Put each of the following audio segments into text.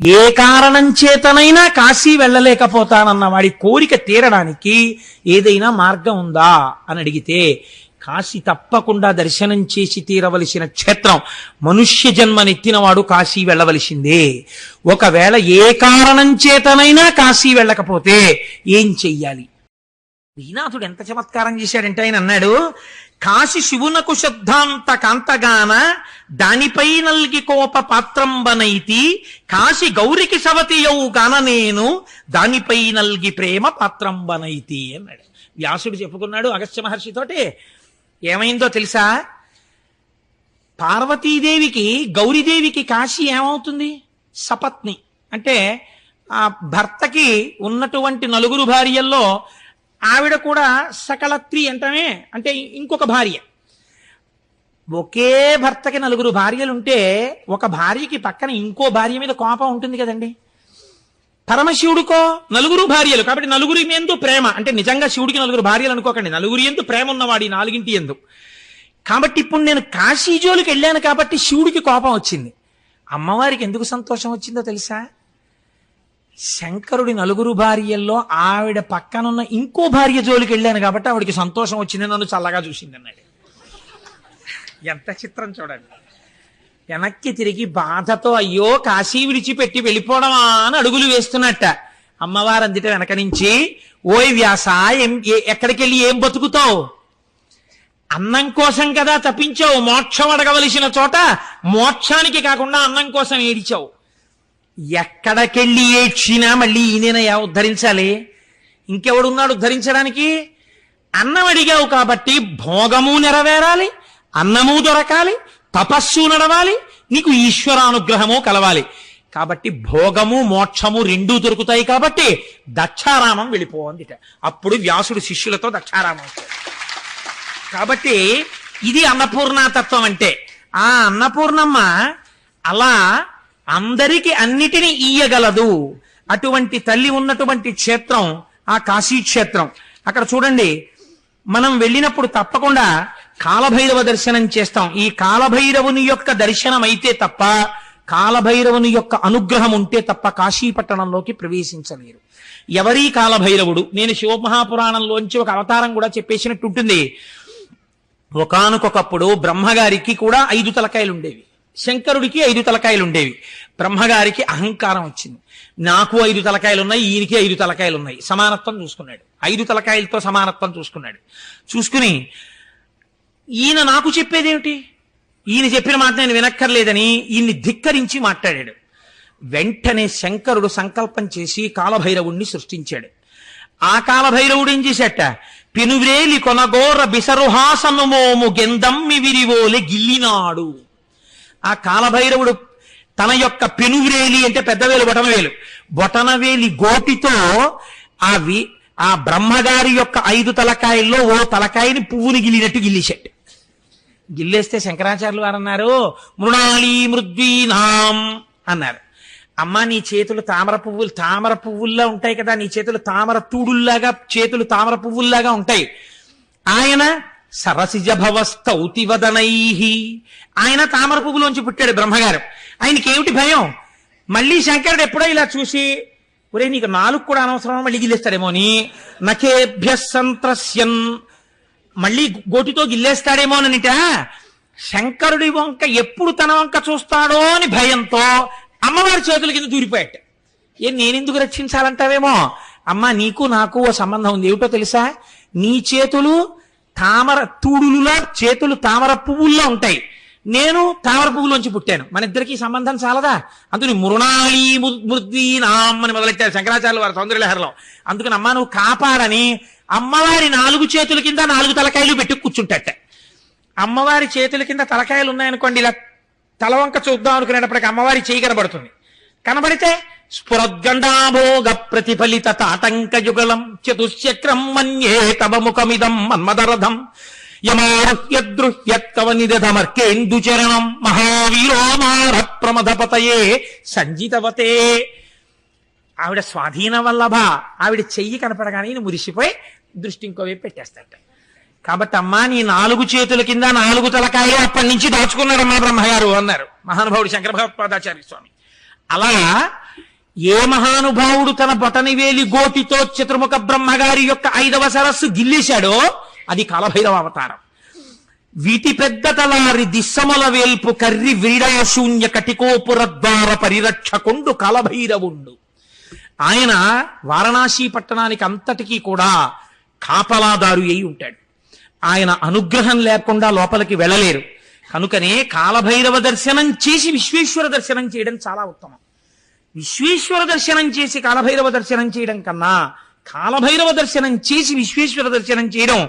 ఏ కారణం చేతనైనా కాశీ వెళ్ళలేకపోతానన్న వాడి కోరిక తీరడానికి ఏదైనా మార్గం ఉందా అని అడిగితే కాశీ తప్పకుండా దర్శనం చేసి తీరవలసిన క్షేత్రం. మనుష్య జన్మనెత్తినవాడు కాశీ వెళ్ళవలసిందే. ఒకవేళ ఏ కారణం చేతనైనా కాశీ వెళ్ళకపోతే ఏం చెయ్యాలి? శ్రీనాథుడు ఎంత చమత్కారం చేశాడంటే ఆయన అన్నాడు, కాశి శివునకు శబ్దాంత కాంతగాన దానిపై నల్గి కోప పాత్రంబనైతి కాశి గౌరికి సవతియవు గాన నేను దానిపై నల్గి ప్రేమ పాత్రంబనైతి అన్నాడు. వ్యాసుడు చెప్పుకున్నాడు అగస్త్య మహర్షితోటి. ఏమైందో తెలుసా? పార్వతీదేవికి గౌరీదేవికి కాశీ ఏమవుతుంది? సపత్ని అంటే ఆ భర్తకి ఉన్నటువంటి 9 భార్యల్లో ఆవిడ కూడా సకలత్రి అంటమే, అంటే ఇంకొక భార్య. ఒకే భర్తకి 9 భార్యలుంటే ఒక భార్యకి పక్కన ఇంకో భార్య మీద కోపం ఉంటుంది కదండి. పరమశివుడికో 9 భార్యలు కాబట్టి 9 ఎందు ప్రేమ, అంటే నిజంగా శివుడికి 9 భార్యలు అనుకోకండి, 9 ఎందు ప్రేమ ఉన్నవాడి 4 ఎందు. కాబట్టి ఇప్పుడు నేను కాశీ జోలికి వెళ్ళాను కాబట్టి శివుడికి కోపం వచ్చింది. అమ్మవారికి ఎందుకు సంతోషం వచ్చిందో తెలుసా? శంకరుడి 9 భార్యల్లో ఆవిడ పక్కనున్న ఇంకో భార్య జోలికి వెళ్ళాను కాబట్టి ఆవిడికి సంతోషం వచ్చింది, నన్ను చల్లగా చూసింది అన్నాడు. ఎంత చిత్రం చూడండి. వెనక్కి తిరిగి బాధతో అయ్యో కాశీ విడిచిపెట్టి వెళ్ళిపోవడమా అని అడుగులు వేస్తున్నట్ట. అమ్మవారు అందిట వెనక నుంచి, ఓయ్ వ్యాస, ఎక్కడికి వెళ్ళి ఏం బతుకుతావు? అన్నం కోసం కదా తప్పించావు. మోక్షం అడగవలసిన చోట మోక్షానికి కాకుండా అన్నం కోసం ఏడిచావు. ఎక్కడికెళ్ళి ఏడ్చినా మళ్ళీ ఈయనయా ఉద్ధరించాలి? ఇంకెవడున్నాడు ఉద్ధరించడానికి? అన్నం అడిగావు కాబట్టి భోగము నెరవేరాలి, అన్నము దొరకాలి, తపస్సు నడవాలి, నీకు ఈశ్వరానుగ్రహము కలవాలి. కాబట్టి భోగము మోక్షము 2 దొరుకుతాయి కాబట్టి దక్షారామం వెళ్ళిపోవందిట. అప్పుడు వ్యాసుడు శిష్యులతో దక్షారామం వచ్చాడు. కాబట్టి ఇది అన్నపూర్ణతత్వం అంటే. ఆ అన్నపూర్ణమ్మ అలా అందరికీ అన్నిటినీ ఇయ్యగలదు. అటువంటి తల్లి ఉన్నటువంటి క్షేత్రం ఆ కాశీ క్షేత్రం. అక్కడ చూడండి, మనం వెళ్ళినప్పుడు తప్పకుండా కాలభైరవ దర్శనం చేస్తాం. ఈ కాలభైరవుని యొక్క దర్శనం అయితే తప్ప, కాలభైరవుని యొక్క అనుగ్రహం ఉంటే తప్ప కాశీపట్టణంలోకి ప్రవేశించలేరు. ఎవరీ కాలభైరవుడు? నేను శివమహాపురాణంలోంచి ఒక అవతారం కూడా చెప్పేసినట్టు ఉంటుంది. ఒకానొకప్పుడు బ్రహ్మగారికి కూడా 5 తలకాయలు ఉండేవి, శంకరుడికి 5 తలకాయలు ఉండేవి. బ్రహ్మగారికి అహంకారం వచ్చింది, నాకు 5 తలకాయలు ఉన్నాయి, ఈయనకి 5 తలకాయలు ఉన్నాయి. సమానత్వం చూసుకున్నాడు, 5 తలకాయలతో సమానత్వం చూసుకున్నాడు. చూసుకుని ఈయన నాకు చెప్పేదేమిటి, ఈయన చెప్పిన మాట నేను వినక్కర్లేదని ఈయన్ని ధిక్కరించి మాట్లాడాడు. వెంటనే శంకరుడు సంకల్పం చేసి కాలభైరవుణ్ణి సృష్టించాడు. ఆ కాలభైరవుడు ఏం చేశాట? పెనువ్రేలి కొనగోర బిసరుహాసను మోము గెందమ్మి విరివోలే గిల్లినాడు. ఆ కాలభైరవుడు తన యొక్క పెనువ్రేలి అంటే పెద్దవేలు బొటనవేలి గోటితో ఆ బ్రహ్మగారి యొక్క 5 తలకాయల్లో ఓ తలకాయని పువ్వుని గిల్లినట్టు గిల్లేశాడు. గిల్లేస్తే శంకరాచార్యులు వారు అన్నారు, మృణాళీ మృద్వీనాం అన్నారు. అమ్మా, నీ చేతులు తామర పువ్వుల్లా ఉంటాయి కదా, నీ చేతులు తామర తూడుల్లాగా, చేతులు తామర పువ్వుల్లాగా ఉంటాయి. ఆయన సరసిజ భవస్తౌతివదనై, ఆయన తామర పువ్వులోంచి పుట్టాడు బ్రహ్మగారు. ఆయనకి ఏమిటి భయం? మళ్ళీ శంకరుడు ఎప్పుడో ఇలా చూసి, ఒరే నీకు 4 కూడా అనవసరం, మళ్ళీ గిల్లేస్తాడేమో అని, నఖేభ్య సంత్రస్యన్, మళ్ళీ గోటితో గిల్లేస్తాడేమోననిట శంకరుడి వంక ఎప్పుడు తన వంక చూస్తాడో అని భయంతో అమ్మవారి చేతుల కింద దూరిపోయాట. నేనెందుకు రక్షించాలంటావేమో? అమ్మ, నీకు నాకు ఓ సంబంధం ఉంది. ఏమిటో తెలుసా? నీ చేతులు తామర తూడులులా, చేతులు తామర పువ్వుల్లో ఉంటాయి, నేను తామర పువ్వులోంచి పుట్టాను, మన ఇద్దరికి సంబంధం చాలదా? అందుకని మృణాళీ మృద్వీనాం అని మొదలెట్టారు శంకరాచార్యులు వారి సౌందర్యలహరిలో. అందుకని అమ్మ నువ్వు కాపాడని అమ్మవారి 4 చేతుల కింద 4 తలకాయలు పెట్టి కూర్చుంటట. అమ్మవారి చేతుల కింద తలకాయలు ఉన్నాయనుకోండి, ఇలా తలవంక చూద్దాం అనుకునేటప్పటికి అమ్మవారి చేయి కనబడుతుంది. కనబడితే స్ఫురద్గండాభోగ ప్రతిఫలిత తాటంక యుగళం చతుశ్చక్రం మన్యే తవ ముఖమిదం మన్మదరథం యమారుహ్యద్రుహ్యత్కవనిదమర్కేందుచరణం మహావీరోమార ప్రమదపతయే సంజితవతే. ఆవిడ స్వాధీన వల్లభ. ఆవిడ చెయ్యి కనపడగానే ఈయన మురిసిపోయి దృష్టి ఇంకోవైపు పెట్టేస్తాట. కాబట్టి అమ్మా, నీ 4 చేతుల కింద 4 తలకాయలు అప్పటి నుంచి దాచుకున్నాడమ్మా బ్రహ్మగారు అన్నారు మహానుభావుడు శంకర భగవత్పాదాచార్య స్వామి. అలా ఏ మహానుభావుడు తన బొటనివేలి గోటితో చతుర్ముఖ బ్రహ్మగారి యొక్క 5వ సరస్సు గిల్లేశాడో అది కాలభైరవ అవతారం. వీటి పెద్ద తలారి దిశమల వేల్పు కర్రి వీడాశూన్య కటికోపుర ద్వార పరిరక్షకుండు కాలభైరవుండు. ఆయన వారణాసి పట్టణానికి అంతటికీ కూడా కాపలాదారు అయి ఉంటాడు. ఆయన అనుగ్రహం లేకుండా లోపలికి వెళ్ళలేరు. కనుకనే కాలభైరవ దర్శనం చేసి విశ్వేశ్వర దర్శనం చేయడం చాలా ఉత్తమం. విశ్వేశ్వర దర్శనం చేసి కాలభైరవ దర్శనం చేయడం కన్నా కాలభైరవ దర్శనం చేసి విశ్వేశ్వర దర్శనం చేయడం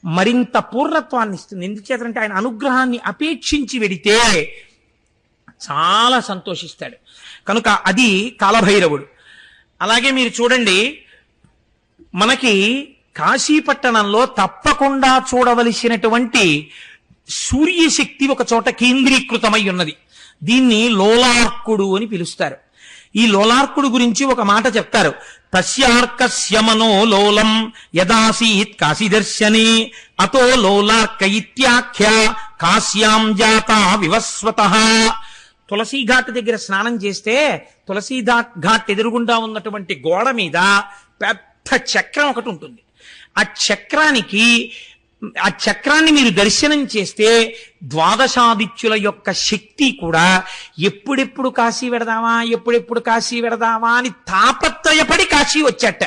మరింత పూర్ణత్వాన్ని ఇస్తుంది. ఎందుచేతంటే ఆయన అనుగ్రహాన్ని అపేక్షించి వెడితే చాలా సంతోషిస్తాడు. కనుక అది కాలభైరవుడు. అలాగే మీరు చూడండి, మనకి కాశీపట్టణంలో తప్పకుండా చూడవలసినటువంటి సూర్యశక్తి ఒక చోట కేంద్రీకృతమై ఉన్నది. దీన్ని లోలార్కుడు అని పిలుస్తారు. ఈ లోలార్కుడు గురించి ఒక మాట చెప్తారు. తస్యార్కస్యమనో లోలం యదాసీత్ కాశీదర్శనే అతో లోలార్క ఇత్యాఖ్య కాశ్యాం జాతా వివస్వతః. తులసీ ఘాట్ దగ్గర స్నానం చేస్తే తులసీ ఘాట్ ఎదురుగుండా ఉన్నటువంటి గోడ మీద పెద్ద చక్రం ఒకటి ఉంటుంది. ఆ చక్రాన్ని మీరు దర్శనం చేస్తే ద్వాదశాదిత్యుల యొక్క శక్తి కూడా ఎప్పుడెప్పుడు కాశీ వెడదామా అని తాపత్రయపడి కాశీ వచ్చాట.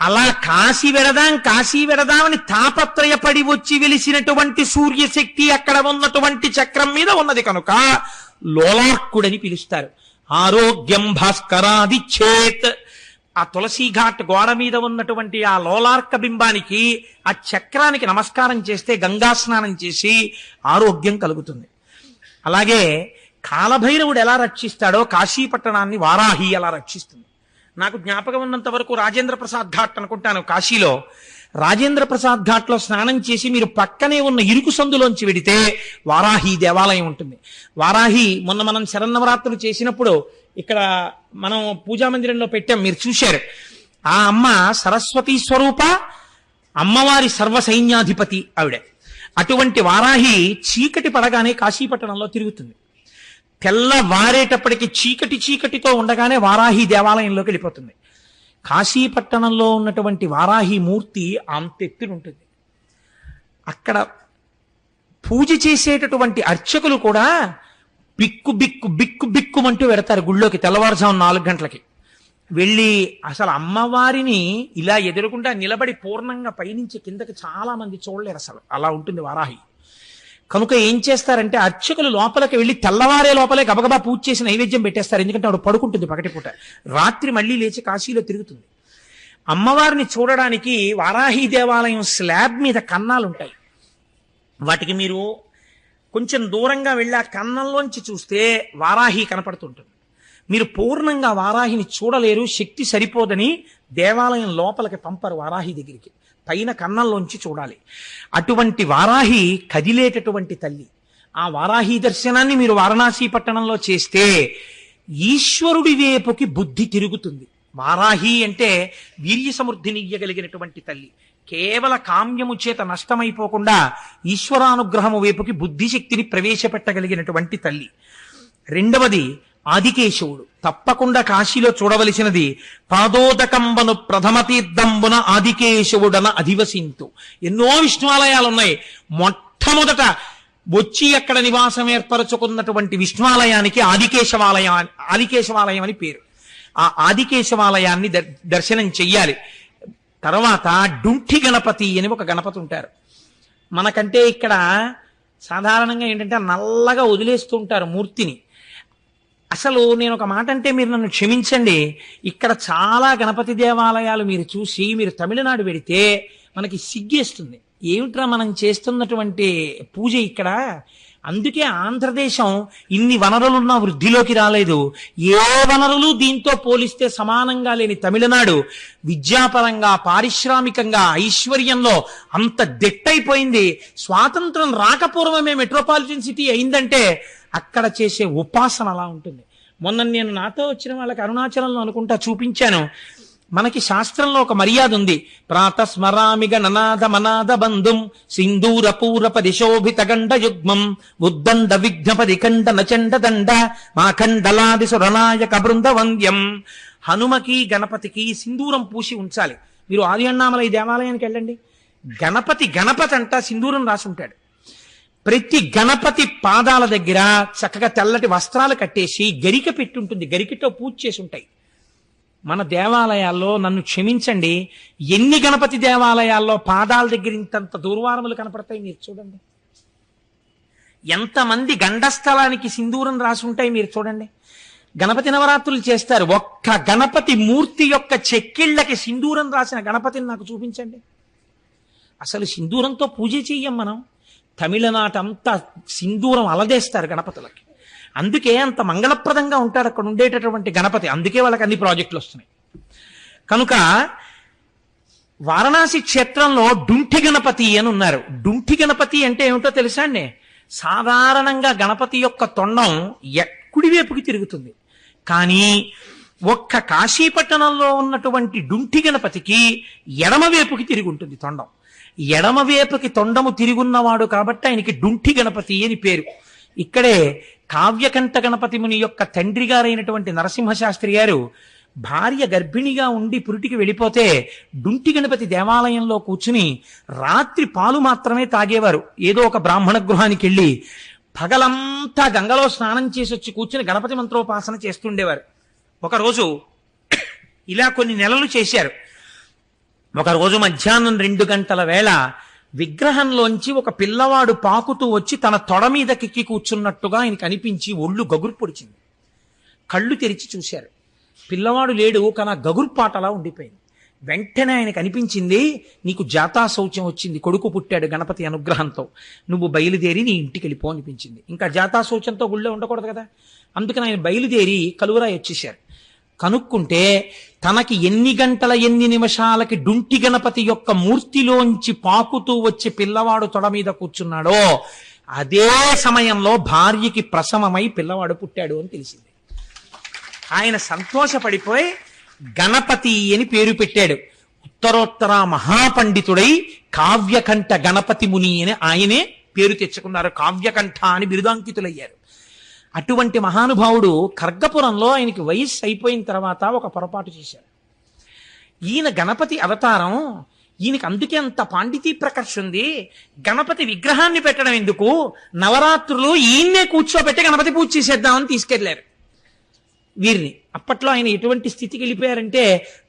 అలా కాశీ వెడదామని తాపత్రయపడి వచ్చి వెలిసినటువంటి సూర్యశక్తి అక్కడ ఉన్నటువంటి చక్రం మీద ఉన్నది కనుక లోలార్కుడని పిలుస్తారు. ఆరోగ్యం భాస్కరాదిచ్చేత్. ఆ తులసీ ఘాట్ గోడ మీద ఉన్నటువంటి ఆ లోలార్క బింబానికి ఆ చక్రానికి నమస్కారం చేస్తే గంగా స్నానం చేసి ఆరోగ్యం కలుగుతుంది. అలాగే కాలభైరవుడు ఎలా రక్షిస్తాడో కాశీపట్టణాన్ని వారాహి ఎలా రక్షిస్తుంది. నాకు జ్ఞాపకం ఉన్నంత వరకు రాజేంద్ర ప్రసాద్ ఘాట్ అనుకుంటాను, కాశీలో రాజేంద్ర ప్రసాద్ ఘాట్ లో స్నానం చేసి మీరు పక్కనే ఉన్న ఇరుకు సందులోంచి వెడితే వారాహి దేవాలయం ఉంటుంది. వారాహి మొన్న మనం శరన్నవరాత్రులు చేసినప్పుడు ఇక్కడ మనం పూజా మందిరంలో పెట్టాం, మీరు చూశారు. ఆ అమ్మ సరస్వతీ స్వరూప, అమ్మవారి సర్వ సైన్యాధిపతి ఆవిడ. అటువంటి వారాహి చీకటి పడగానే కాశీపట్టణంలో తిరుగుతుంది. తెల్లవారేటప్పటికి చీకటితో ఉండగానే వారాహి దేవాలయంలోకి వెళ్ళిపోతుంది. కాశీపట్టణంలో ఉన్నటువంటి వారాహి మూర్తి అంతెత్తునుంటుంది. అక్కడ పూజ చేసేటటువంటి అర్చకులు కూడా బిక్కుమంటూ వెడతారు గుళ్ళోకి తెల్లవారుజాము 4 గంటలకి వెళ్ళి. అసలు అమ్మవారిని ఇలా ఎదురుకుండా నిలబడి పూర్ణంగా పైనుంచి కిందకి చాలా మంది చూడలేరు, అసలు అలా ఉంటుంది వారాహి. కనుక ఏం చేస్తారంటే అర్చకులు లోపలికి వెళ్ళి తెల్లవారే లోపలే గబగబా పూజ చేసి నైవేద్యం పెట్టేస్తారు. ఎందుకంటే ఆవిడ పడుకుంటుంది పగటిపూట, రాత్రి మళ్ళీ లేచి కాశీలో తిరుగుతుంది. అమ్మవారిని చూడడానికి వారాహి దేవాలయం స్లాబ్ మీద కన్నాలు ఉంటాయి. వాటికి మీరు కొంచెం దూరంగా వెళ్ళి ఆ కన్నంలోంచి చూస్తే వారాహి కనపడుతుంటుంది. మీరు పూర్ణంగా వారాహిని చూడలేరు, శక్తి సరిపోదని దేవాలయం లోపలికి పంపరు వారాహి దగ్గరికి, పైన కన్నంలోంచి చూడాలి. అటువంటి వారాహి కదిలేటటువంటి తల్లి. ఆ వారాహి దర్శనాన్ని మీరు వారణాసి పట్టణంలో చేస్తే ఈశ్వరుడి వైపుకి బుద్ధి తిరుగుతుంది. వారాహి అంటే వీర్య సమృద్ధినియ్యగలిగినటువంటి తల్లి. కేవల కామ్యము చేత నష్టమైపోకుండా ఈశ్వరానుగ్రహము వైపుకి బుద్ధిశక్తిని ప్రవేశపెట్టగలిగినటువంటి తల్లి. రెండవది ఆదికేశవుడు. తప్పకుండా కాశీలో చూడవలసినది పాదోదకంబను ప్రథమ తీర్థంబున ఆదికేశవుడన అధివసింతు. ఎన్నో విష్ణువాలయాలున్నాయి. మొట్టమొదట వచ్చి అక్కడ నివాసం ఏర్పరచుకున్నటువంటి విష్ణువాలయానికి ఆదికేశవాలయం అని పేరు. ఆ ఆదికేశవాలయాన్ని దర్శనం చెయ్యాలి. తర్వాత డుంఠి గణపతి అని ఒక గణపతి ఉంటారు. మనకంటే ఇక్కడ సాధారణంగా ఏంటంటే నల్లగా వదిలేస్తూ ఉంటారు మూర్తిని. అసలు నేను ఒక మాట అంటే మీరు నన్ను క్షమించండి, ఇక్కడ చాలా గణపతి దేవాలయాలు మీరు చూసి మీరు తమిళనాడు వెడితే మనకి సిగ్గేస్తుంది. ఏమిట్రా మనం చేస్తున్నటువంటి పూజ ఇక్కడ. అందుకే ఆంధ్రదేశం ఇన్ని వనరులున్న వృద్ధిలోకి రాలేదు. ఏ వనరులు దీంతో పోలిస్తే సమానంగా లేని తమిళనాడు విద్యాపరంగా, పారిశ్రామికంగా, ఐశ్వర్యంలో అంత దిట్టయిపోయింది. స్వాతంత్రం రాకపూర్వమే మెట్రోపాలిటన్ సిటీ అయిందంటే అక్కడ చేసే ఉపాసన అలా ఉంటుంది. మొన్న నేను నాతో వచ్చిన వాళ్ళకి అరుణాచలంలో అనుకుంటా చూపించాను. మనకి శాస్త్రంలో ఒక మర్యాద ఉంది. ప్రాతస్మరామిగ ననాద మనాద బంధుం సింధూర పూరప దిశోభిత గండ యుగ్మం ఉద్దండ విఘ్నపది ఖండ నచండ దండ మాఖండలాది సురనాయక బృంద వంద్యం. హనుమకి గణపతికి సింధూరం పూసి ఉంచాలి. మీరు ఆది అన్నామలై దేవాలయానికి వెళ్ళండి, గణపతి అంట సింధూరం రాసి ఉంటాడు. ప్రతి గణపతి పాదాల దగ్గర చక్కగా తెల్లటి వస్త్రాలు కట్టేసి గరిక పెట్టుంటుంది, గరికతో పూజ చేసి ఉంటాయి. మన దేవాలయాల్లో, నన్ను క్షమించండి, ఎన్ని గణపతి దేవాలయాల్లో పాదాల దగ్గర ఇంతంత దూర్వారములు కనపడతాయి మీరు చూడండి. ఎంతమంది గండస్థలానికి సింధూరం రాసి ఉంటాయి మీరు చూడండి. గణపతి నవరాత్రులు చేస్తారు, ఒక్క గణపతి మూర్తి యొక్క చెక్కిళ్ళకి సింధూరం రాసిన గణపతిని నాకు చూపించండి. అసలు సింధూరంతో పూజ చెయ్యం మనం. తమిళనాటంతా సింధూరం అలదేస్తారు గణపతులకి. అందుకే అంత మంగళప్రదంగా ఉంటాడు అక్కడ ఉండేటటువంటి గణపతి. అందుకే వాళ్ళకి అన్ని ప్రాజెక్టులు వస్తున్నాయి. కనుక వారణాసి క్షేత్రంలో డుంఠి గణపతి అని ఉన్నారు. డుంఠి గణపతి అంటే ఏమిటో తెలుసా అండి? సాధారణంగా గణపతి యొక్క తొండం కుడివైపుకి తిరుగుతుంది, కానీ ఒక్క కాశీపట్టణంలో ఉన్నటువంటి డుంఠి గణపతికి ఎడమవైపుకి తిరిగి ఉంటుంది తొండం. ఎడమవైపుకి తొండము తిరుగున్నవాడు కాబట్టి ఆయనకి డుంఠి గణపతి అని పేరు. ఇక్కడే కావ్యకంఠ గణపతి ముని యొక్క తండ్రి గారైనటువంటి నరసింహశాస్త్రి గారు భార్య గర్భిణిగా ఉండి పురిటికి వెళ్ళిపోతే డుంఠి గణపతి దేవాలయంలో కూర్చుని రాత్రి పాలు మాత్రమే తాగేవారు. ఏదో ఒక బ్రాహ్మణ గృహానికి వెళ్ళి పగలంతా గంగలో స్నానం చేసి వచ్చి కూర్చుని గణపతి మంత్రోపాసన చేస్తుండేవారు. ఒకరోజు ఇలా కొన్ని నెలలు చేశారు. ఒకరోజు మధ్యాహ్నం 2 గంటల వేళ విగ్రహంలోంచి ఒక పిల్లవాడు పాకుతూ వచ్చి తన తొడ మీదకెక్కి కూర్చున్నట్టుగా ఆయనకు అనిపించి ఒళ్ళు గగురు పొడిచింది. కళ్ళు తెరిచి చూశారు, పిల్లవాడు లేడు, కానీ గగుర్పాటలా ఉండిపోయింది. వెంటనే ఆయనకు అనిపించింది, నీకు జాతా శౌచం వచ్చింది, కొడుకు పుట్టాడు గణపతి అనుగ్రహంతో, నువ్వు బయలుదేరి నీ ఇంటికి వెళ్ళిపో అనిపించింది. ఇంకా జాతా శౌచంతో గుళ్ళో ఉండకూడదు కదా, అందుకని ఆయన బయలుదేరి కలువరాయి వచ్చేశారు. కనుక్కుంటే తనకి ఎన్ని గంటల ఎన్ని నిమిషాలకి డుంఠి గణపతి యొక్క మూర్తిలోంచి పాకుతూ వచ్చి పిల్లవాడు తొడ మీద కూర్చున్నాడో అదే సమయంలో భార్యకి ప్రసవమై పిల్లవాడు పుట్టాడు అని తెలిసింది. ఆయన సంతోషపడిపోయి గణపతి అని పేరు పెట్టాడు. ఉత్తరోత్తర మహాపండితుడై కావ్యకంఠ గణపతి ముని అని ఆయనే పేరు తెచ్చుకున్నారు. కావ్యకంఠ అని బిరుదాంకితులయ్యారు. అటువంటి మహానుభావుడు ఖర్గపురంలో ఆయనకి వయస్సు అయిపోయిన తర్వాత ఒక పొరపాటు చేశారు. ఈయన గణపతి అవతారం, ఈయనకి అందుకే అంత పాండితీ ప్రకర్ష ఉంది. గణపతి విగ్రహాన్ని పెట్టడం ఎందుకు, నవరాత్రులు ఈయన్నే కూర్చోబెట్టి గణపతి పూజ చేసేద్దామని తీసుకెళ్లారు వీరిని. అప్పట్లో ఆయన ఎటువంటి స్థితికి వెళ్ళిపోయారంటే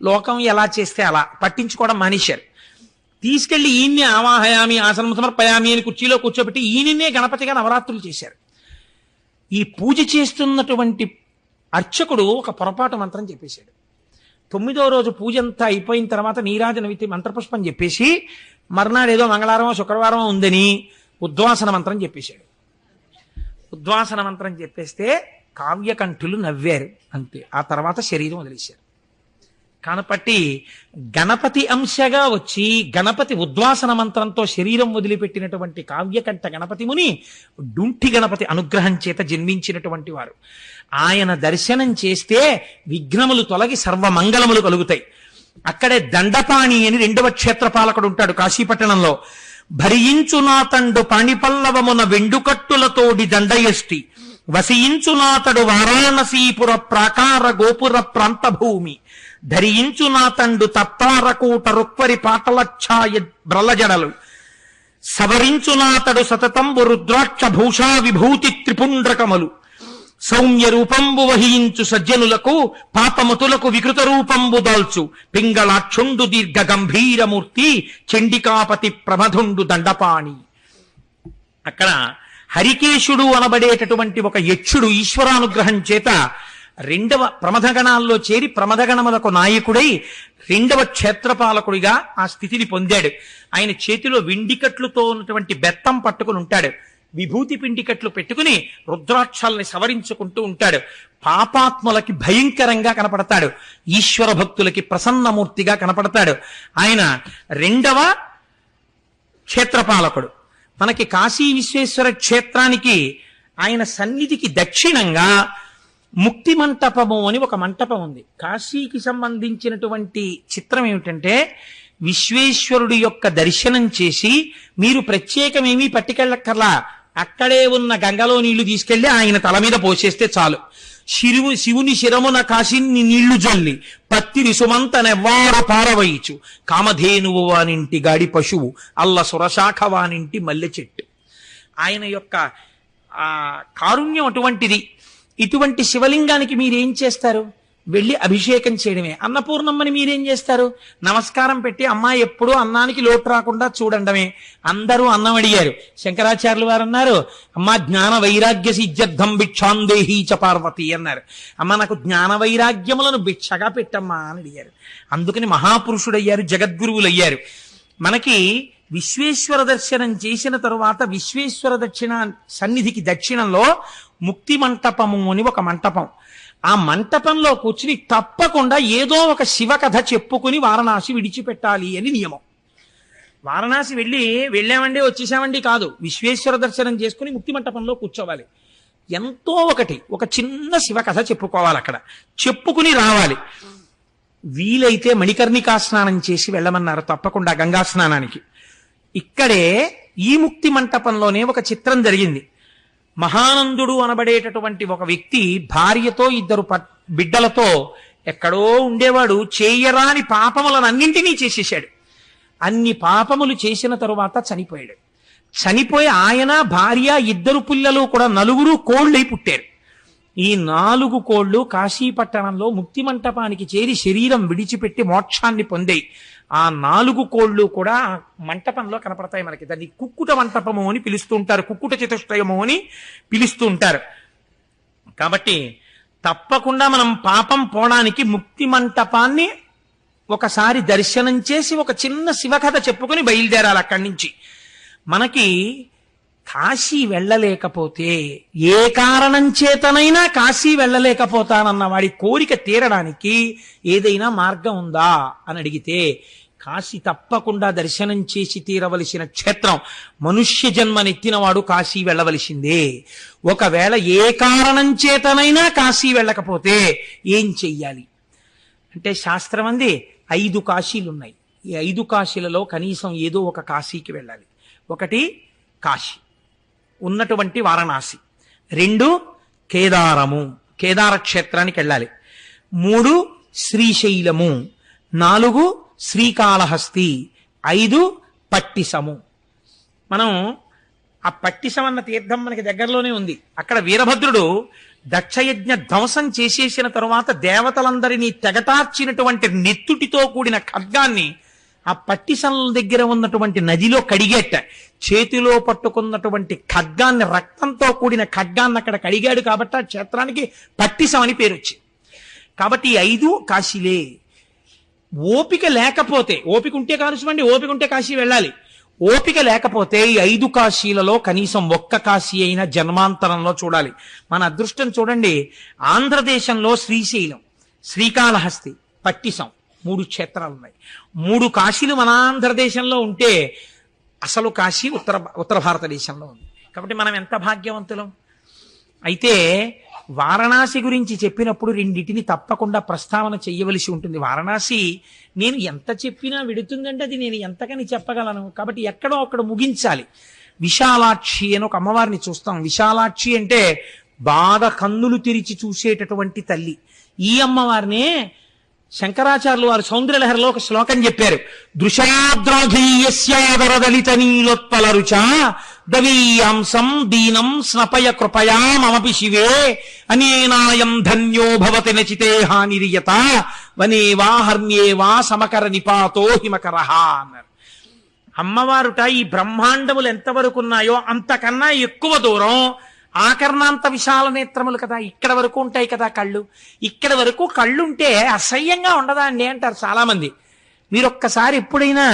లోకం ఎలా చేస్తే అలా పట్టించుకోవడం మానేశారు. తీసుకెళ్లి ఈయన్నే ఆవాహయామి ఆసనం సమర్పయామి అని కుర్చీలో కూర్చోబెట్టి ఈయననే గణపతిగా నవరాత్రులు చేశారు. ఈ పూజ చేస్తున్నటువంటి అర్చకుడు ఒక పొరపాటు మంత్రం చెప్పేశాడు. 9వ రోజు పూజ అంతా అయిపోయిన తర్వాత నీరాజనవితి మంత్రపుష్పం చెప్పేసి మర్నాడు ఏదో మంగళవారమో శుక్రవారమో ఉందని ఉద్వాసన మంత్రం చెప్పేశాడు. ఉద్వాసన మంత్రం చెప్పేస్తే కావ్యకంఠులు నవ్వారు అంతే. ఆ తర్వాత శరీరం వదిలేశారు. కనపట్టి గణపతి అంశగా వచ్చి గణపతి ఉద్వాసన మంత్రంతో శరీరం వదిలిపెట్టినటువంటి కావ్యకంఠ గణపతి ముని డుంఠి గణపతి అనుగ్రహం చేత జన్మించినటువంటి వారు. ఆయన దర్శనం చేస్తే విఘ్నములు తొలగి సర్వమంగళములు కలుగుతాయి. అక్కడే దండపాణి అని 2వ క్షేత్రపాలకుడు ఉంటాడు కాశీపట్టణంలో. భరించునాతండు పాణిపల్లవమున వెండుకట్టులతోడి దండయష్టి వసించునాతడు వారాణసీపుర ప్రాకార గోపుర ప్రాంత భూమి ధరించునాతండు తత్తారకూట రుక్వరి పాటలఛాయ బ్రలజడలు సవరించునాతడు సతతంబు రుద్రాక్ష భూషా విభూతి త్రిపుండ్రకములు సౌమ్య రూపంబు వహించు సజ్జనులకు పాపమతులకు వికృత రూపంబు దాల్చు పింగళాక్షుండు దీర్ఘ గంభీరమూర్తి చండికాపతి ప్రమధుండు దండపాణి. అక్కడ హరికేశుడు అనబడేటటువంటి ఒక యక్షుడు ఈశ్వరానుగ్రహం చేత 2వ ప్రమథగణాల్లో చేరి ప్రమథగణములకు నాయకుడై 2వ క్షేత్రపాలకుడిగా ఆ స్థితిని పొందాడు. ఆయన చేతిలో విండికట్లుతో ఉన్నటువంటి బెత్తం పట్టుకుని ఉంటాడు. విభూతి పిండికట్లు పెట్టుకుని రుద్రాక్షల్ని సవరించుకుంటూ ఉంటాడు. పాపాత్ములకి భయంకరంగా కనపడతాడు, ఈశ్వర భక్తులకి ప్రసన్నమూర్తిగా కనపడతాడు. ఆయన 2వ క్షేత్రపాలకుడు. మనకి కాశీ విశ్వేశ్వర క్షేత్రానికి ఆయన సన్నిధికి దక్షిణంగా ముక్తి మంటపము అని ఒక మంటపం ఉంది. కాశీకి సంబంధించినటువంటి చిత్రం ఏమిటంటే, విశ్వేశ్వరుడి యొక్క దర్శనం చేసి మీరు ప్రత్యేకమేమీ పట్టుకెళ్ళక్కర్లా, అక్కడే ఉన్న గంగలో నీళ్లు తీసుకెళ్లి ఆయన తల మీద పోసేస్తే చాలు. శివుని శిరమున కాశీని నీళ్లు జల్లి పత్తిరి సుమంత నెవ్వారు పారవయిచు, కామధేనువు వానింటి గాడి పశువు అల్ల సురశాఖ వానింటి మల్లె చెట్టు. ఆయన యొక్క ఆ కారుణ్యం అటువంటిది. ఇటువంటి శివలింగానికి మీరేం చేస్తారు? వెళ్ళి అభిషేకం చేయడమే. అన్నపూర్ణమ్మని మీరేం చేస్తారు? నమస్కారం పెట్టి అమ్మాయి ఎప్పుడూ అన్నానికి లోటు రాకుండా చూడండమే. అందరూ అన్నం అడిగారు. శంకరాచార్యులు వారు అన్నారు, అమ్మా జ్ఞాన వైరాగ్య సిద్ధ్యర్థం భిక్షాందేహీ చ పార్వతి అన్నారు. అమ్మ నాకు జ్ఞాన వైరాగ్యములను భిక్షగా పెట్టమ్మా అని అడిగారు. అందుకని మహాపురుషుడయ్యారు, జగద్గురువులయ్యారు. మనకి విశ్వేశ్వర దర్శనం చేసిన తరువాత విశ్వేశ్వర దక్షిణ సన్నిధికి దక్షిణంలో ముక్తి మంటపము అని ఒక మంటపం. ఆ మంటపంలో కూర్చుని తప్పకుండా ఏదో ఒక శివకథ చెప్పుకుని వారణాసి విడిచిపెట్టాలి అని నియమం. వారణాసి వెళ్ళామండి వచ్చేసామండి కాదు, విశ్వేశ్వర దర్శనం చేసుకుని ముక్తి మంటపంలో కూర్చోవాలి. ఎంతో ఒక చిన్న శివకథ చెప్పుకోవాలి, అక్కడ చెప్పుకుని రావాలి. వీలైతే మణికర్ణికా స్నానం చేసి వెళ్ళమన్నారు తప్పకుండా గంగా స్నానానికి. ఇక్కడే ఈ ముక్తి మంటపంలోనే ఒక చిత్రం జరిగింది. మహానందుడు అనబడేటటువంటి ఒక వ్యక్తి భార్యతో 2 బిడ్డలతో ఎక్కడో ఉండేవాడు. చేయరాని పాపములను అన్నింటినీ చేసేశాడు. అన్ని పాపములు చేసిన తరువాత చనిపోయాడు. చనిపోయి ఆయన భార్య 2 పిల్లలు కూడా 4 కోళ్ళై పుట్టారు. ఈ 4 కోళ్లు కాశీపట్టణంలో ముక్తి మంటపానికి చేరి శరీరం విడిచిపెట్టి మోక్షాన్ని పొందాయి. ఆ 4 కోళ్లు కూడా మంటపంలో కనపడతాయి మనకి. దాన్ని కుక్కుట మంటపము అని పిలుస్తూ ఉంటారు, కుక్కుట చతుష్టయము అని పిలుస్తూ ఉంటారు. కాబట్టి తప్పకుండా మనం పాపం పోవడానికి ముక్తి మంటపాన్ని ఒకసారి దర్శనం చేసి ఒక చిన్న శివకథ చెప్పుకొని బయలుదేరాలి అక్కడి నుంచి. మనకి కాశీ వెళ్ళలేకపోతే, ఏ కారణం చేతనైనా కాశీ వెళ్ళలేకపోతానన్న వాడి కోరిక తీరడానికి ఏదైనా మార్గం ఉందా అని అడిగితే, కాశీ తప్పకుండా దర్శనం చేసి తీరవలసిన క్షేత్రం. మనుష్య జన్మనెత్తినవాడు కాశీ వెళ్ళవలసిందే. ఒకవేళ ఏ కారణం చేతనైనా కాశీ వెళ్ళకపోతే ఏం చెయ్యాలి అంటే, శాస్త్రం అంది 5 కాశీలున్నాయి. ఈ 5 కాశీలలో కనీసం ఏదో ఒక కాశీకి వెళ్ళాలి. 1 కాశీ ఉన్నటువంటి వారణాసి, 2 కేదారము, కేదార క్షేత్రానికి వెళ్ళాలి, 3 శ్రీశైలము, 4 శ్రీకాళహస్తి, 5 పట్టిసము. మనం ఆ పట్టిసం అన్న తీర్థం మనకి దగ్గరలోనే ఉంది. అక్కడ వీరభద్రుడు దక్షయజ్ఞ ధ్వంసం చేసేసిన తరువాత దేవతలందరినీ తెగటార్చినటువంటి నెత్తుటితో కూడిన ఖడ్గాన్ని ఆ పట్టిసం దగ్గర ఉన్నటువంటి నదిలో కడిగేట. చేతిలో పట్టుకున్నటువంటి ఖడ్గాన్ని, రక్తంతో కూడిన ఖడ్గాన్ని అక్కడ కడిగాడు కాబట్టి ఆ క్షేత్రానికి పట్టిసం అని పేరు వచ్చింది. కాబట్టి 5 కాశీలే. ఓపిక లేకపోతే, ఓపిక ఉంటే కానుసమండి, ఓపిక ఉంటే కాశీ వెళ్ళాలి. ఓపిక లేకపోతే ఈ 5 కాశీలలో కనీసం 1 కాశీ అయినా జన్మాంతరంలో చూడాలి. మన అదృష్టం చూడండి, ఆంధ్రదేశంలో శ్రీశైలం, శ్రీకాళహస్తి, పట్టిసం 3 క్షేత్రాలు ఉన్నాయి. 3 కాశీలు మన ఆంధ్రదేశంలో ఉంటే అసలు కాశీ ఉత్తర భారతదేశంలో ఉంది. కాబట్టి మనం ఎంత భాగ్యవంతులం. అయితే వారణాసి గురించి చెప్పినప్పుడు 2 తప్పకుండా ప్రస్తావన చెయ్యవలసి ఉంటుంది. వారణాసి నేను ఎంత చెప్పినా విడుతుందంటే అది నేను ఎంతకని చెప్పగలను. కాబట్టి ఎక్కడో అక్కడ ముగించాలి. విశాలాక్షి అని ఒక అమ్మవారిని చూస్తాం. విశాలాక్షి అంటే బాగా కన్నులు తెరిచి చూసేటటువంటి తల్లి. ఈ అమ్మవారినే శంకరాచార్యులు వారు సౌందర్యలహరిలో ఒక శ్లోకం చెప్పారు. దృశయాద్రాఘీయస్యాదరదలిత నీలోత్పల రుచ దవీయాంసం దీనం స్నపయ కృపయా మమపి శివే అనేనాయం ధన్యో భవతి నచితే హానిరియత వనేవా హర్మ్యేవా సమకర నిపాతో హిమకరహ అన్నారు. అమ్మవారుట ఈ బ్రహ్మాండములు ఎంతవరకు ఉన్నాయో అంతకన్నా ఎక్కువ దూరం ఆకర్ణాంత విశాల నేత్రములు కదా, ఇక్కడ వరకు ఉంటాయి కదా కళ్ళు. ఇక్కడ వరకు కళ్ళుంటే అసహ్యంగా ఉండదా అండి అంటారు చాలా మంది. మీరు ఒక్కసారి ఎప్పుడైనా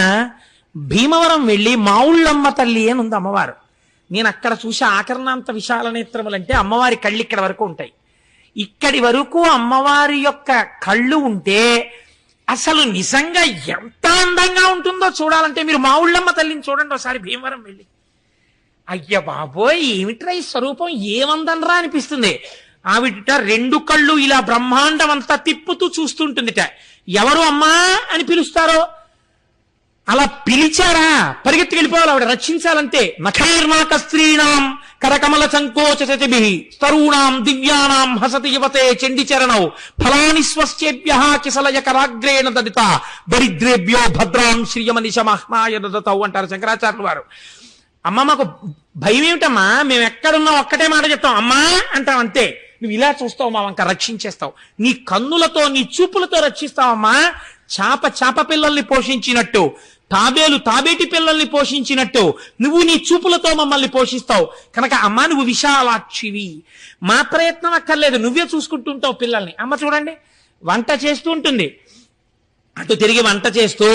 భీమవరం వెళ్ళి మావుళ్ళమ్మ తల్లి అని ఉంది అమ్మవారు. నేను అక్కడ చూసి ఆకర్ణాంత విశాల నేత్రములు అంటే అమ్మవారి కళ్ళు ఇక్కడ వరకు ఉంటాయి. ఇక్కడి వరకు అమ్మవారి యొక్క కళ్ళు ఉంటే అసలు నిజంగా ఎంత అందంగా ఉంటుందో చూడాలంటే మీరు మావుళ్ళమ్మ తల్లిని చూడండి ఒకసారి భీమవరం వెళ్ళి. అయ్య బాబోయ్ ఏమిట్రా ఈ స్వరూపం, ఏమందనరా అనిపిస్తుంది. ఆవిడ రెండు కళ్ళు ఇలా బ్రహ్మాండం అంతా తిప్పుతూ చూస్తుంటుందిట. ఎవరు అమ్మా అని పిలుస్తారో అలా పిలిచారా పరిగెత్తి వెళ్ళిపోవాలి, ఆవిడ రక్షించాలంటే. నఖైర్నాక స్త్రీణాం కరకమల సంకోచతిభి స్తరూణాం దివ్యానాం హసతి యువతే చండిచరణౌ ఫలాని స్వస్యేభ్యః కిసలయ కరాగ్రేణ దదిత దరిద్రేభ్యో భద్రాం శ్రియమనిష మహ్నాయ దదతౌ అంటారు శంకరాచార్యుల వారు. అమ్మ మాకు భయం ఏమిటమ్మా, మేము ఎక్కడున్నాం ఒక్కటే మాట చెప్తాం, అమ్మా అంటాం అంతే. నువ్వు ఇలా చూస్తావు మా వంక రక్షించేస్తావు, నీ కన్నులతో నీ చూపులతో రక్షిస్తావమ్మా. చాప పిల్లల్ని పోషించినట్టు, తాబేలు తాబేటి పిల్లల్ని పోషించినట్టు నువ్వు నీ చూపులతో మమ్మల్ని పోషిస్తావు కనుక అమ్మ నువ్వు విశాలాక్షివి, మా ప్రయత్నం అక్కర్లేదు, నువ్వే చూసుకుంటుంటావు పిల్లల్ని. అమ్మ చూడండి వంట చేస్తూ ఉంటుంది, అటు తిరిగి వంట చేస్తూ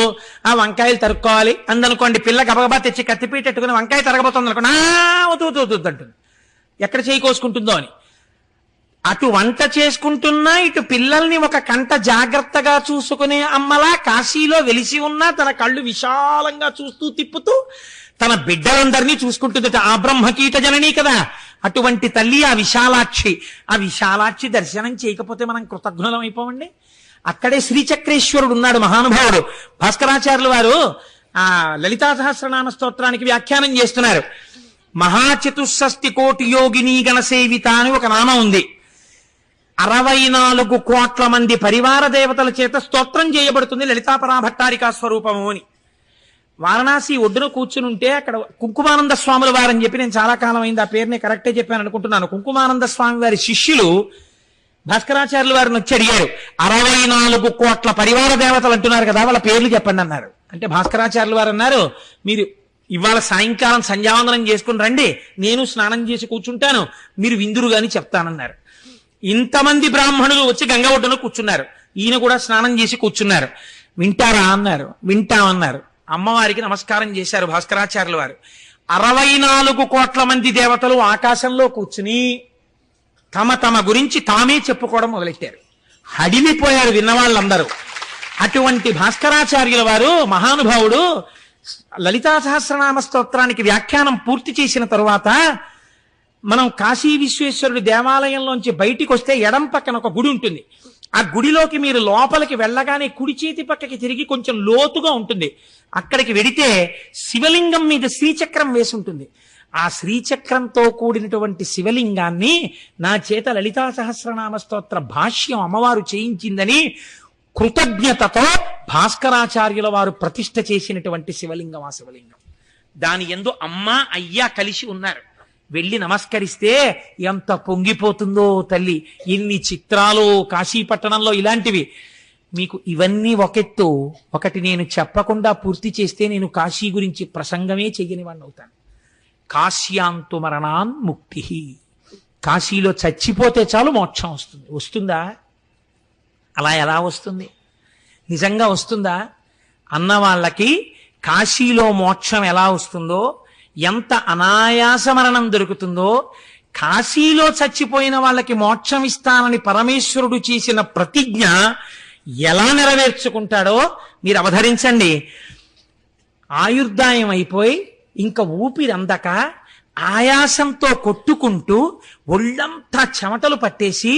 ఆ వంకాయలు తరుక్కోవాలి అందనుకోండి, పిల్ల గబగబా తెచ్చి కత్తిపీటెట్టుకుని వంకాయ తరగబోతుంది అనుకోండి, వద్దు అంటుంది, ఎక్కడ చేయి కోసుకుంటుందో అని. అటు వంట చేసుకుంటున్నా ఇటు పిల్లల్ని ఒక కంట జాగ్రత్తగా చూసుకునే అమ్మలా కాశీలో వెలిసి ఉన్నా తన కళ్ళు విశాలంగా చూస్తూ తిప్పుతూ తన బిడ్డలందరినీ చూసుకుంటుందట. ఆ బ్రహ్మకీట జననీ కదా అటువంటి తల్లి ఆ విశాలాక్షి. ఆ విశాలాక్షి దర్శనం చేయకపోతే మనం కృతజ్ఞులం అయిపోవండి. అక్కడే శ్రీచక్రేశ్వరుడు ఉన్నాడు మహానుభావుడు. భాస్కరాచార్యుల వారు ఆ లలితా సహస్రనామ స్తోత్రానికి వ్యాఖ్యానం చేస్తున్నారు. మహాచతుషష్టి కోటి యోగిని గణసేవిత అని ఒక నామం ఉంది. 64 కోట్ల మంది పరివార దేవతల చేత స్తోత్రం చేయబడుతుంది లలితాపరా భట్టారికా స్వరూపము అని. వారణాసి ఒడ్డున కూర్చుని ఉంటే అక్కడ కుంకుమానంద స్వాముల వారని చెప్పి, నేను చాలా కాలం అయింది ఆ పేరుని కరెక్టే చెప్పాను అనుకుంటున్నాను, కుంకుమానంద స్వామి వారి శిష్యులు భాస్కరాచార్యుల వారిని వచ్చి అడిగారు, 64 కోట్ల పరివార దేవతలు అంటున్నారు కదా వాళ్ళ పేర్లు చెప్పండి అన్నారు. అంటే భాస్కరాచార్యుల వారు అన్నారు, మీరు ఇవాళ సాయంకాలం సంధ్యావందనం చేసుకుని రండి, నేను స్నానం చేసి కూర్చుంటాను, మీరు విందురు గాని చెప్తానన్నారు. ఇంతమంది బ్రాహ్మణులు వచ్చి గంగ ఒడ్డున కూర్చున్నారు, ఈయన కూడా స్నానం చేసి కూర్చున్నారు. వింటారా అన్నారు. వింటామన్నారు. అమ్మవారికి నమస్కారం చేశారు భాస్కరాచార్యుల వారు. 64 కోట్ల మంది దేవతలు ఆకాశంలో కూర్చుని తమ గురించి తామే చెప్పుకోవడం మొదలెట్టారు. హడిలిపోయారు విన్నవాళ్ళందరూ. అటువంటి భాస్కరాచార్యుల వారు మహానుభావుడు లలితా సహస్రనామ స్తోత్రానికి వ్యాఖ్యానం పూర్తి చేసిన తరువాత మనం కాశీ విశ్వేశ్వరుడి దేవాలయంలోంచి బయటికి వస్తే ఎడం పక్కన ఒక గుడి ఉంటుంది. ఆ గుడిలోకి మీరు లోపలికి వెళ్ళగానే కుడి చేతి పక్కకి తిరిగి కొంచెం లోతుగా ఉంటుంది. అక్కడికి వెడితే శివలింగం మీద శ్రీచక్రం వేసి ఉంటుంది. ఆ శ్రీచక్రంతో కూడినటువంటి శివలింగాన్ని నా చేత లలితా సహస్రనామ స్తోత్ర భాష్యం అమ్మవారు చేయించిందని కృతజ్ఞతతో భాస్కరాచార్యుల వారు ప్రతిష్ఠ చేసినటువంటి శివలింగం ఆ శివలింగం. దాని యందు అమ్మ అయ్యా కలిసి ఉన్నారు. వెళ్ళి నమస్కరిస్తే ఎంత పొంగిపోతుందో తల్లి. ఇన్ని చిత్రాలు కాశీపట్టణంలో ఇలాంటివి. మీకు ఇవన్నీ ఒకెత్తు, ఒకటి నేను చెప్పకుండా పూర్తి చేస్తే నేను కాశీ గురించి ప్రసంగమే చెయ్యని వాడిని అవుతాను. కాశ్యాంతు మరణాన్ ముక్తి. కాశీలో చచ్చిపోతే చాలు మోక్షం వస్తుంది. వస్తుందా? అలా ఎలా వస్తుంది? నిజంగా వస్తుందా? అన్న వాళ్ళకి కాశీలో మోక్షం ఎలా వస్తుందో, ఎంత అనాయాస మరణం దొరుకుతుందో, కాశీలో చచ్చిపోయిన వాళ్ళకి మోక్షం ఇస్తానని పరమేశ్వరుడు చేసిన ప్రతిజ్ఞ ఎలా నెరవేర్చుకుంటాడో మీరు అవధరించండి. ఆయుర్దాయం అయిపోయి ఇంకా ఊపిరి అందక ఆయాసంతో కొట్టుకుంటూ ఒళ్ళంతా చెమటలు పట్టేసి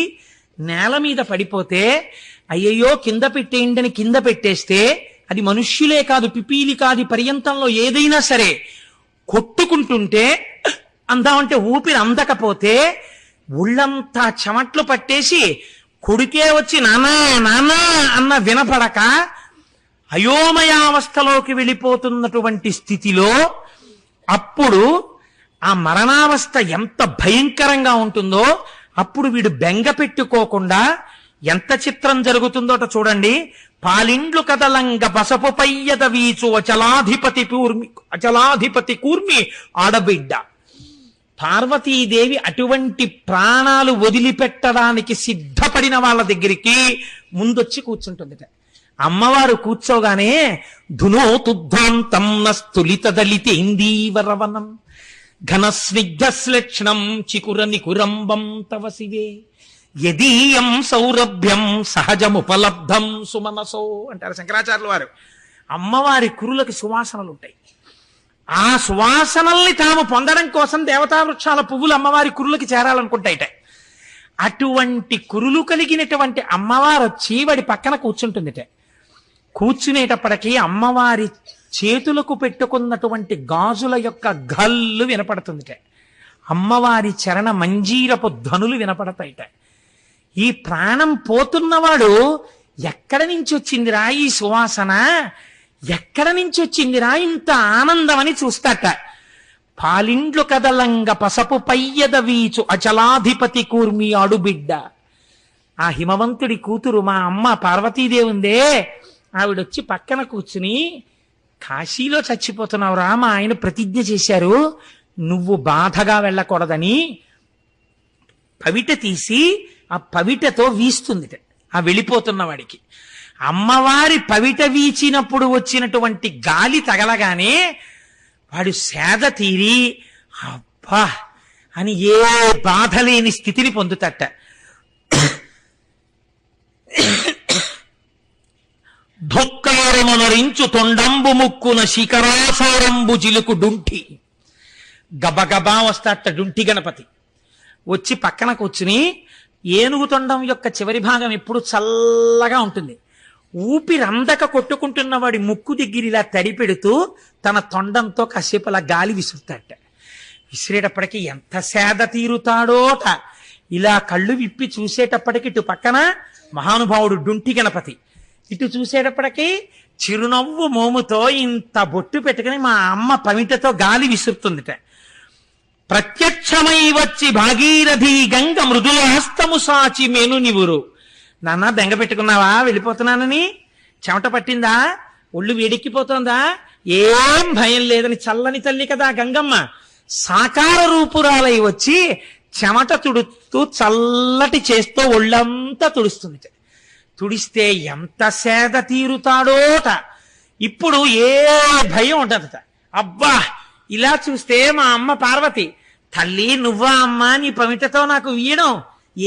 నేల మీద పడిపోతే అయ్యయ్యో కింద పెట్టేయండి కింద పెట్టేస్తే అది మనుష్యులే కాదు పిపీలి కాదు పర్యంతంలో ఏదైనా సరే కొట్టుకుంటుంటే అందామంటే ఊపిరి అందకపోతే ఒళ్ళంతా చెమట్లు పట్టేసి కొడుకే వచ్చి నానా నానా అన్న వినపడక అయోమయావస్థలోకి వెళ్ళిపోతున్నటువంటి స్థితిలో అప్పుడు ఆ మరణావస్థ ఎంత భయంకరంగా ఉంటుందో అప్పుడు వీడు బెంగ పెట్టుకోకుండా ఎంత చిత్రం జరుగుతుందోట చూడండి. పాలిండ్లు కదలంగ బసపు పయ్యద వీచు అచలాధిపతి కూర్మి ఆడబిడ్డ. పార్వతీదేవి అటువంటి ప్రాణాలు వదిలిపెట్టడానికి సిద్ధపడిన వాళ్ళ దగ్గరికి ముందొచ్చి కూర్చుంటుంది. అమ్మవారు కూర్చోగానే ధునోతుద్ధాంతం నస్తులిత దళితేందీవరవనం ఘన స్నిగ్ధశ్లక్షణం చికుర నికురంబం తవ శివే యదీయం సౌరభ్యం సహజముపలబ్ధం సుమనసో అంటారు శంకరాచార్యుల వారు. అమ్మవారి కురులకు సువాసనలు ఉంటాయి. ఆ సువాసనల్ని తాము పొందడం కోసం దేవతా వృక్షాల పువ్వులు అమ్మవారి కురులకి చేరాలనుకుంటాయిట. అటువంటి కురులు కలిగినటువంటి అమ్మవారు వచ్చి వాడి పక్కన కూర్చుంటుందిట. కూర్చునేటప్పటికీ అమ్మవారి చేతులకు పెట్టుకున్నటువంటి గాజుల యొక్క గల్లు వినపడుతుందిట. అమ్మవారి చరణ మంజీరపు ధ్వనులు వినపడతాయిట. ఈ ప్రాణం పోతున్నవాడు ఎక్కడ నుంచి వచ్చిందిరా ఈ సువాసన, ఎక్కడ నుంచి వచ్చిందిరా ఇంత ఆనందం అని చూస్తాట. పాలిండ్లు కదలంగ పసపు పయ్యద వీచు అచలాధిపతి కూర్మి ఆడుబిడ్డ. ఆ హిమవంతుడి కూతురు మా అమ్మ పార్వతీదేవి ఉందే, ఆవిడొచ్చి పక్కన కూర్చుని, కాశీలో చచ్చిపోతున్నావురా, మా ఆయన ప్రతిజ్ఞ చేశారు నువ్వు బాధగా వెళ్ళకూడదని, పవిట తీసి ఆ పవిటతో వీస్తుంది ఆ వెళ్ళిపోతున్న వాడికి. అమ్మవారి పవిట వీచినప్పుడు వచ్చినటువంటి గాలి తగలగానే వాడు సేద తీరి అబ్బా అని ఏ బాధ లేని స్థితిని పొందుతట. ధొక్కారమునరించు తొండంబు ముక్కున శిఖరాసారంబు జిలుకు డుంఠి. గబగబా వస్తాట డుంఠి గణపతి. వచ్చి పక్కన కూర్చుని, ఏనుగు తొండం యొక్క చివరి భాగం ఎప్పుడు చల్లగా ఉంటుంది, ఊపిరందక కొట్టుకుంటున్న వాడి ముక్కు దగ్గర ఇలా తడిపెడుతూ తన తొండంతో కాసేపు అలా గాలి విసురుతాట. విసిరేటప్పటికి ఎంత సేద తీరుతాడోట. ఇలా కళ్ళు విప్పి చూసేటప్పటికి ఇటు పక్కన మహానుభావుడు డుంఠి గణపతి, ఇటు చూసేటప్పటికి చిరునవ్వు మోముతో ఇంత బొట్టు పెట్టుకుని మా అమ్మ పమిటతో గాలి విసురుతుందిట. ప్రత్యక్షమై వచ్చి భాగీరథి గంగ మృదుల హస్తము సాచి మేను నివురు. నాన్న బెంగ పెట్టుకున్నావా వెళ్ళిపోతున్నానని? చెమట పట్టిందా? ఒళ్ళు వేడెక్కిపోతోందా? ఏం భయం లేదని చల్లని తల్లి కదా గంగమ్మ సాకార రూపురాలై వచ్చి చెమట తుడుతూ చల్లటి చేస్తూ ఒళ్ళంతా తుడుస్తుంది. తుడిస్తే ఎంత సేద తీరుతాడోట. ఇప్పుడు ఏ భయం ఉండదట. అబ్బా ఇలా చూస్తే మా అమ్మ పార్వతి, తల్లి నువ్వా అమ్మా నీ పమిటతో నాకు వీయడం,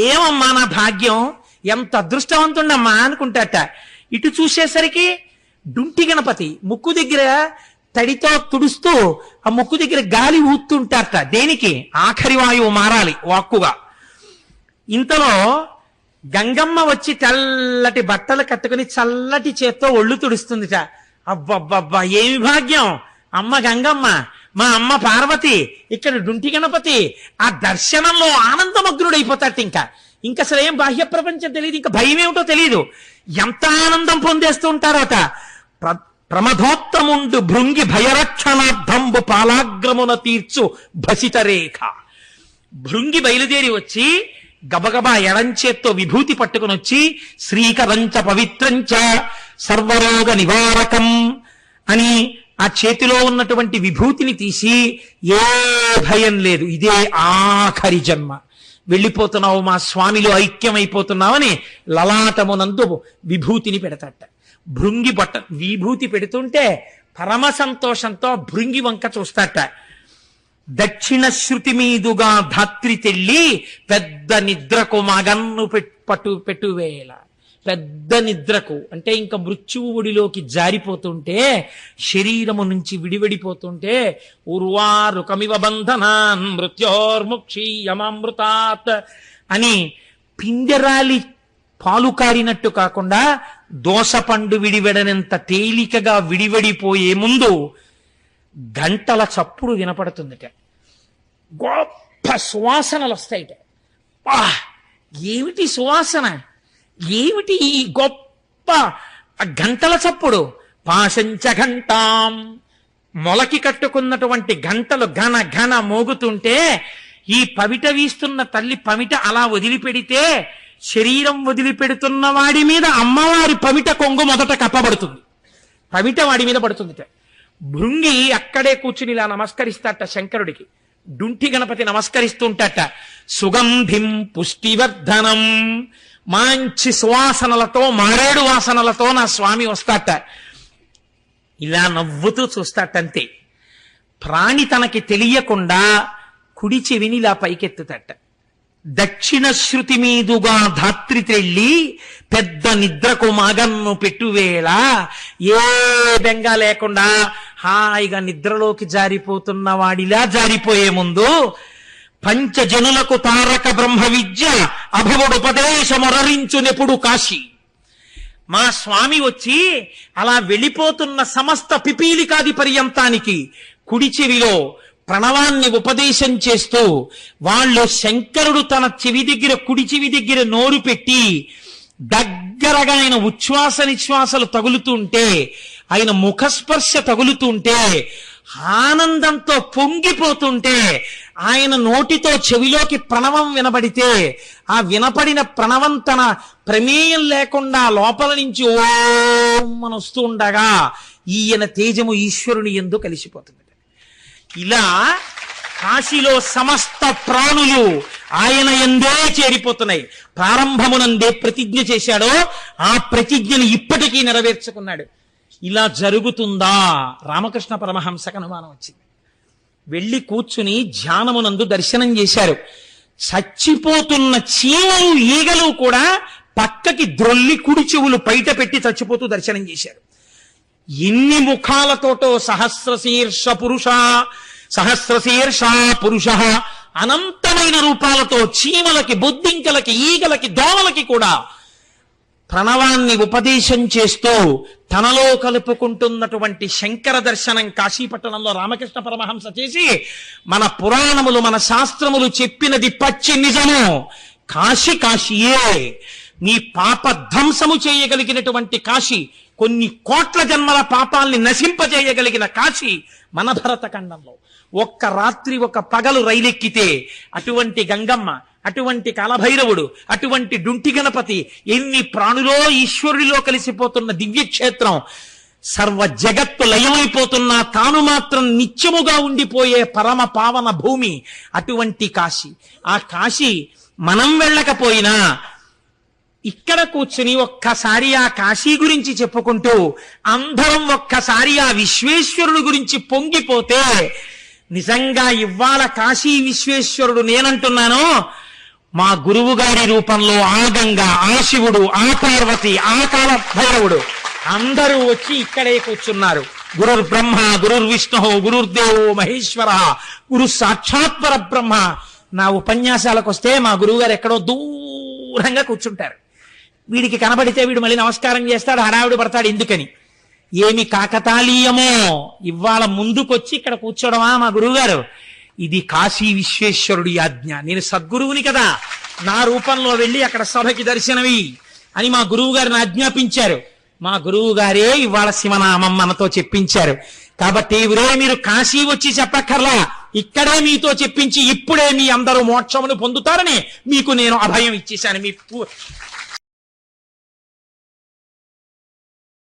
ఏమమ్మా నా భాగ్యం, ఎంత అదృష్టవంతుండమ్మా అనుకుంటాట. ఇటు చూసేసరికి డుంటి గణపతి ముక్కు దగ్గర తడితో తుడుస్తూ ఆ ముక్కు దగ్గర గాలి ఊతుంటారట. దేనికి? ఆఖరి వాయువు మారాలి వాక్కుగా. ఇంతలో గంగమ్మ వచ్చి తెల్లటి బట్టలు కట్టుకుని చల్లటి చేత్తో ఒళ్ళు తుడుస్తుందిట. అబ్బబ్బబ్బా ఏమి భాగ్యం! అమ్మ గంగమ్మ, మా అమ్మ పార్వతి, ఇక్కడ డుంటి గణపతి. ఆ దర్శనంలో ఆనందమగ్నుడైపోతాడు. ఇంకా అసలు ఏం బాహ్య ప్రపంచం తెలియదు, ఇంకా భయం ఏమిటో తెలియదు. ఎంత ఆనందం పొందేస్తూ ఉంటారోట. ప్రమదోత్తముండు భృంగి భయరక్షణార్థంబు పాలాగ్రమున తీర్చు భసిత రేఖ. భృంగి బయలుదేరి వచ్చి గబగబా ఎడంచేత్తో విభూతి పట్టుకుని వచ్చి శ్రీకరంచ పవిత్రంచ సర్వరోగ నివారకం అని ఆ చేతిలో ఉన్నటువంటి విభూతిని తీసి, ఏ భయం లేదు, ఇదే ఆఖరి జన్మ, వెళ్ళిపోతున్నావు మా స్వామిలో ఐక్యమైపోతున్నావని లలాటమునందు విభూతిని పెడతాట. భృంగి బట్ట విభూతి పెడుతుంటే పరమ సంతోషంతో భృంగి వంక చూస్తాట. దక్షిణ శృతి మీదుగా ధాత్రి తెల్లి పెద్ద నిద్రకు మగన్ను పెట్టువేళ. పెద్ద నిద్రకు అంటే ఇంకా మృత్యువు ఒడిలోకి జారిపోతుంటే, శరీరము నుంచి విడివడిపోతుంటే, ఉర్వారుకమివ బంధనాన్ మృత్యోర్ముక్షీయమామృతాత్ అని పిండెరాలి పాలు కారినట్టు కాకుండా దోసపండు విడివెడనంత తేలికగా విడివడిపోయే ముందు గంటల చప్పుడు వినపడుతుందిట. గొప్ప సువాసనలు వస్తాయిట. ఏమిటి సువాసన, ఏమిటి ఈ గొప్ప గంటల చప్పుడు? పాశంచ ఘంటాం, మొలకి కట్టుకున్నటువంటి గంటలు ఘన ఘన మోగుతుంటే, ఈ పవిట వీస్తున్న తల్లి పమిట అలా వదిలిపెడితే శరీరం వదిలిపెడుతున్న వాడి మీద అమ్మవారి పమిట కొంగు మొదట కప్పబడుతుంది, పమిట వాడి మీద పడుతుందిట. భృంగి అక్కడే కూర్చుని ఇలా నమస్కరిస్తాట శంకరుడికి. డుంఠి గణపతి నమస్కరిస్తుంటట. సుగంధిం పుష్టివర్ధనం, మంచి సువాసనలతో మారేడు వాసనలతో నా స్వామి వస్తాట. ఇలా నవ్వుతూ చూస్తాటంతే. ప్రాణి తనకి తెలియకుండా కుడి చెవిని ఇలా పైకెత్తుతట. దక్షిణ శృతి మీదుగా ధాత్రి తెళ్ళి పెద్ద నిద్రకు మగన్ను పెట్టువేళ, ఏ బెంగా లేకుండా హాయిగా నిద్రలోకి జారిపోతున్న వాడిలా జారిపోయే ముందు పంచజనులకు తారక బ్రహ్మ విద్య అభవుడుపదేశమొరరించునెప్పుడు కాశీ. మా స్వామి వచ్చి అలా వెళ్ళిపోతున్న సమస్త పిపీలికాది పర్యంతానికి కుడి చెవిలో ప్రణవాన్ని ఉపదేశం చేస్తూ వాళ్ళు శంకరుడు తన చెవి దగ్గర కుడి చెవి దగ్గర నోరు పెట్టి దగ్గరగా ఆయన ఉచ్ఛ్వాస నిశ్వాసలు తగులుతుంటే ఆయన ముఖస్పర్శ తగులుతుంటే ఆనందంతో పొంగిపోతుంటే ఆయన నోటితో చెవిలోకి ప్రణవం వినబడితే ఆ వినపడిన ప్రణవం తన ప్రమేయం లేకుండా లోపల నుంచి ఓం అని వస్తూ ఉండగా ఈయన తేజము ఈశ్వరుని యందు కలిసిపోతుంది. ఇలా కాశీలో సమస్త ప్రాణులు ఆయన యందే చేరిపోతున్నాయి. ప్రారంభమునందే ప్రతిజ్ఞ చేశాడో ఆ ప్రతిజ్ఞను ఇప్పటికీ నెరవేర్చుకున్నాడు. ఇలా జరుగుతుందా? రామకృష్ణ పరమహంసకు అనుమానం వచ్చింది. వెళ్ళి కూర్చుని ధ్యానమునందు దర్శనం చేశారు. చచ్చిపోతున్న చీమలు ఈగలు కూడా పక్కకి ద్రొల్లి కుడి చెవులు బయట పెట్టి చచ్చిపోతూ దర్శనం చేశారు. ఎన్ని ముఖాలతోటో సహస్రశీర్ష పురుష అనంతమైన రూపాలతో చీమలకి, బొద్దింకలకి, ఈగలకి, దోమలకి కూడా ప్రణవాన్ని ఉపదేశం చేస్తూ తనలో కలుపుకుంటున్నటువంటి శంకర దర్శనం కాశీపట్టణంలో రామకృష్ణ పరమహంస చేసి మన పురాణములు, మన శాస్త్రములు చెప్పినది పచ్చి నిజము. కాశీ కాశీయే. నీ పాప ధ్వంసము చేయగలిగినటువంటి కాశీ, కొన్ని కోట్ల జన్మల పాపాల్ని నశింపజేయగలిగిన కాశీ మన భరతఖండంలో. ఒక్క రాత్రి ఒక పగలు రైలెక్కితే అటువంటి గంగమ్మ, అటువంటి కాలభైరవుడు, అటువంటి డుంటి గణపతి, ఎన్ని ప్రాణులో ఈశ్వరుడిలో కలిసిపోతున్న దివ్యక్షేత్రం, సర్వ జగత్తు లయమైపోతున్నా తాను మాత్రం నిత్యముగా ఉండిపోయే పరమ పావన భూమి అటువంటి కాశీ. ఆ కాశీ మనం వెళ్ళకపోయినా ఇక్కడ కూర్చుని ఒక్కసారి ఆ కాశీ గురించి చెప్పుకుంటూ అందరం ఒక్కసారి ఆ విశ్వేశ్వరుడు గురించి పొంగిపోతే, నిజంగా ఇవాళ కాశీ విశ్వేశ్వరుడు నేనంటున్నాను, మా గురువు గారి రూపంలో ఆ గంగ, ఆ శివుడు, ఆ పార్వతి, ఆ కాల భైరవుడు అందరూ వచ్చి ఇక్కడే కూర్చున్నారు. గురుర్ బ్రహ్మ, గురుర్ విష్ణు, గురుర్దేవో మహేశ్వర, గురు సాక్షాత్ పరబ్రహ్మ. నా ఉపన్యాసాలకు వస్తే మా గురువు గారు ఎక్కడో దూరంగా కూర్చుంటారు. వీడికి కనబడితే వీడు మళ్ళీ నమస్కారం చేస్తాడు, హడావిడి పడతాడు. ఎందుకని? ఏమి కాకతాళీయమో ఇవాళ ముందుకొచ్చి ఇక్కడ కూర్చోవడమా మా గురువుగారు? ఇది కాశీ విశ్వేశ్వరుడి ఆజ్ఞ. నేను సద్గురువుని కదా, నా రూపంలో వెళ్ళి అక్కడ సభకి దర్శనవి అని మా గురువు గారిని ఆజ్ఞాపించారు. మా గురువు గారే ఇవాళ శివనామం మనతో చెప్పించారు. కాబట్టి మీరు కాశీ వచ్చి చెప్పక్కర్లా, ఇక్కడే మీతో చెప్పించి ఇప్పుడే మీ అందరూ మోక్షమును పొందుతారని మీకు నేను అభయం ఇచ్చేశాను. మీ